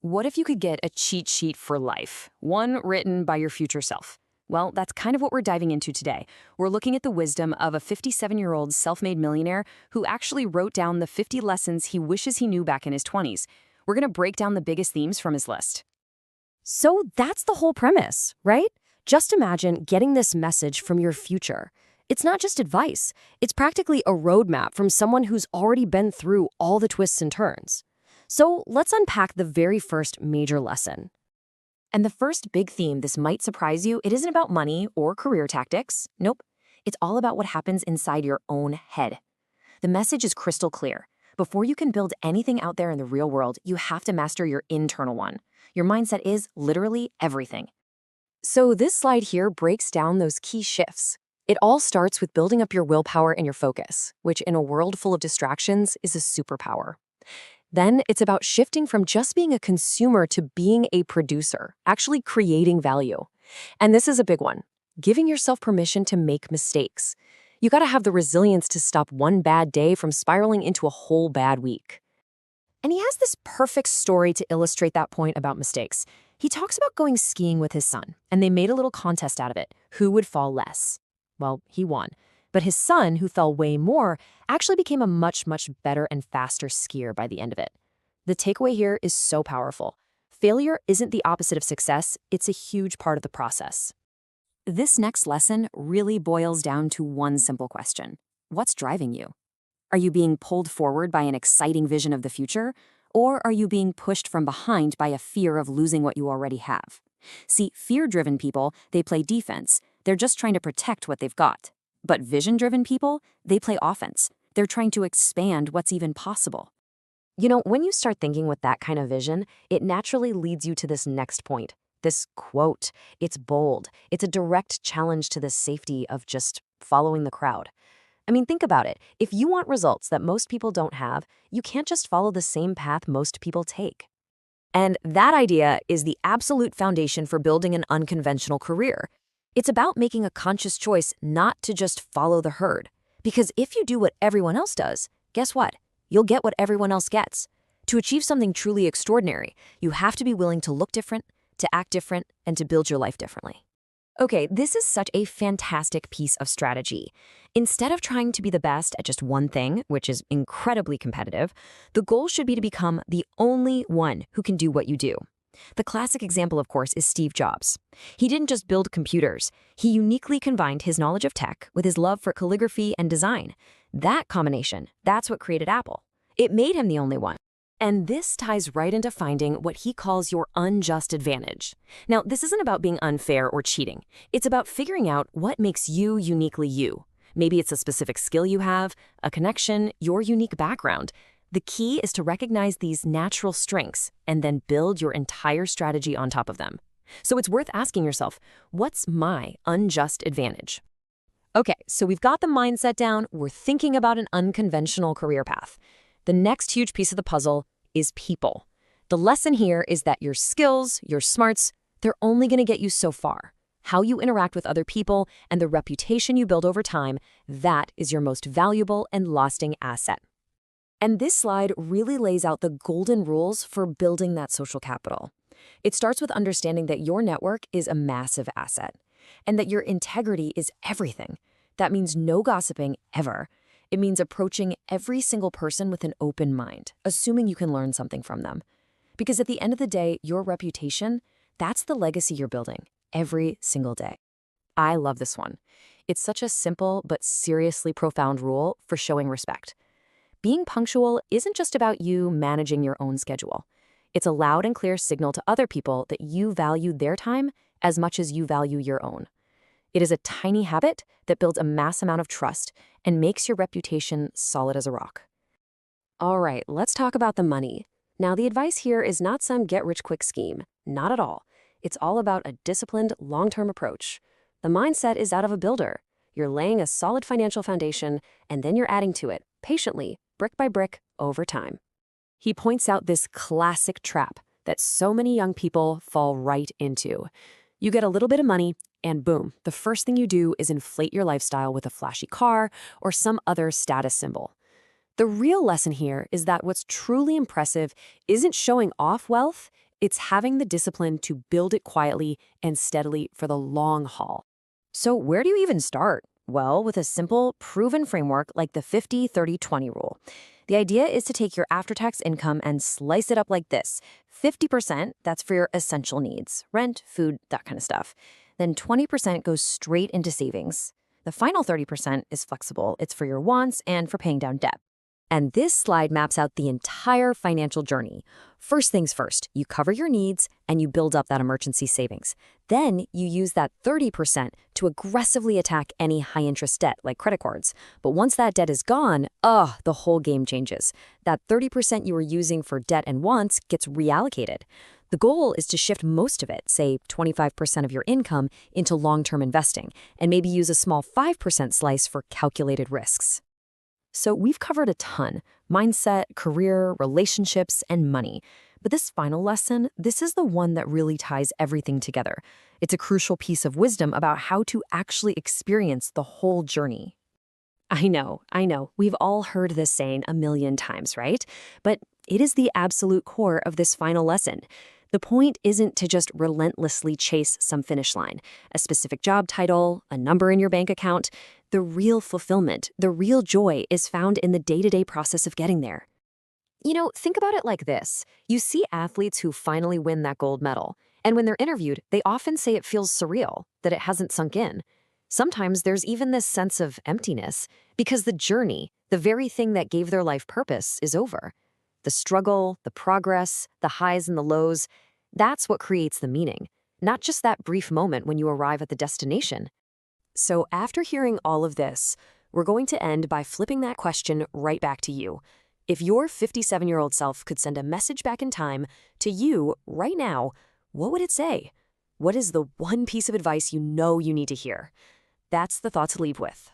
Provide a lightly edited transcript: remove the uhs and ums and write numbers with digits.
What if you could get a cheat sheet for life, one written by your future self? Well, that's kind of what we're diving into today. We're looking at the wisdom of a 57-year-old self-made millionaire who actually wrote down the 50 lessons he wishes he knew back in his 20s. We're going to break down the biggest themes from his list. So that's the whole premise, right? Just imagine getting this message from your future. It's not just advice. It's practically a roadmap from someone who's already been through all the twists and turns. So let's unpack the very first major lesson. And the first big theme, this might surprise you, it isn't about money or career tactics. Nope. It's all about what happens inside your own head. The message is crystal clear. Before you can build anything out there in the real world, you have to master your internal one. Your mindset is literally everything. So this slide here breaks down those key shifts. It all starts with building up your willpower and your focus, which in a world full of distractions is a superpower. Then it's about shifting from just being a consumer to being a producer, actually creating value. And this is a big one, giving yourself permission to make mistakes. You gotta have the resilience to stop one bad day from spiraling into a whole bad week. And he has this perfect story to illustrate that point about mistakes. He talks about going skiing with his son, and they made a little contest out of it. Who would fall less? Well, he won. But his son, who fell way more, actually became a much, much better and faster skier by the end of it. The takeaway here is so powerful. Failure isn't the opposite of success, it's a huge part of the process. This next lesson really boils down to one simple question. What's driving you? Are you being pulled forward by an exciting vision of the future, or are you being pushed from behind by a fear of losing what you already have? See, fear-driven people, they play defense. They're just trying to protect what they've got. But vision-driven people, they play offense. They're trying to expand what's even possible. You know, when you start thinking with that kind of vision, it naturally leads you to this next point. This quote. It's bold. It's a direct challenge to the safety of just following the crowd. I mean, think about it. If you want results that most people don't have, you can't just follow the same path most people take. And that idea is the absolute foundation for building an unconventional career. It's about making a conscious choice not to just follow the herd. Because if you do what everyone else does, guess what? You'll get what everyone else gets. To achieve something truly extraordinary, you have to be willing to look different, to act different, and to build your life differently. Okay, this is such a fantastic piece of strategy. Instead of trying to be the best at just one thing, which is incredibly competitive, the goal should be to become the only one who can do what you do. The classic example, of course, is Steve Jobs. He didn't just build computers. He uniquely combined his knowledge of tech with his love for calligraphy and design. That combination, that's what created Apple. It made him the only one. And this ties right into finding what he calls your unjust advantage. Now, this isn't about being unfair or cheating. It's about figuring out what makes you uniquely you. Maybe it's a specific skill you have, a connection, your unique background. The key is to recognize these natural strengths and then build your entire strategy on top of them. So it's worth asking yourself, what's my unjust advantage? Okay, so we've got the mindset down. We're thinking about an unconventional career path. The next huge piece of the puzzle is people. The lesson here is that your skills, your smarts, they're only going to get you so far. How you interact with other people and the reputation you build over time, that is your most valuable and lasting asset. And this slide really lays out the golden rules for building that social capital. It starts with understanding that your network is a massive asset and that your integrity is everything. That means no gossiping ever. It means approaching every single person with an open mind, assuming you can learn something from them. Because at the end of the day, your reputation, that's the legacy you're building every single day. I love this one. It's such a simple but seriously profound rule for showing respect. Being punctual isn't just about you managing your own schedule. It's a loud and clear signal to other people that you value their time as much as you value your own. It is a tiny habit that builds a mass amount of trust and makes your reputation solid as a rock. All right, let's talk about the money. Now, the advice here is not some get-rich-quick scheme. Not at all. It's all about a disciplined, long-term approach. The mindset is that of a builder. You're laying a solid financial foundation, and then you're adding to it, patiently, brick by brick, over time. He points out this classic trap that so many young people fall right into. You get a little bit of money, and boom, the first thing you do is inflate your lifestyle with a flashy car or some other status symbol. The real lesson here is that what's truly impressive isn't showing off wealth, It's having the discipline to build it quietly and steadily for the long haul. So, where do you even start? Well, with a simple, proven framework like the 50-30-20 rule. The idea is to take your after tax income and slice it up like this: 50%, that's for your essential needs, rent, food, that kind of stuff. Then 20% goes straight into savings. The final 30% is flexible, it's for your wants and for paying down debt. And this slide maps out the entire financial journey. First things first, you cover your needs and you build up that emergency savings. Then you use that 30% to aggressively attack any high-interest debt like credit cards. But once that debt is gone, the whole game changes. That 30% you were using for debt and wants gets reallocated. The goal is to shift most of it, say 25% of your income, into long-term investing, and maybe use a small 5% slice for calculated risks. So we've covered a ton: mindset, career, relationships, and money. But this final lesson, this is the one that really ties everything together. It's a crucial piece of wisdom about how to actually experience the whole journey. I know. We've all heard this saying a million times, right? But it is the absolute core of this final lesson. The point isn't to just relentlessly chase some finish line, a specific job title, a number in your bank account. The real fulfillment, the real joy is found in the day-to-day process of getting there. Think about it like this. You see athletes who finally win that gold medal, and when they're interviewed, they often say it feels surreal, that it hasn't sunk in. Sometimes there's even this sense of emptiness, because the journey, the very thing that gave their life purpose, is over. The struggle, the progress, the highs and the lows, that's what creates the meaning, not just that brief moment when you arrive at the destination. So after hearing all of this, we're going to end by flipping that question right back to you. If your 57-year-old self could send a message back in time to you right now, what would it say? What is the one piece of advice you know you need to hear? That's the thought to leave with.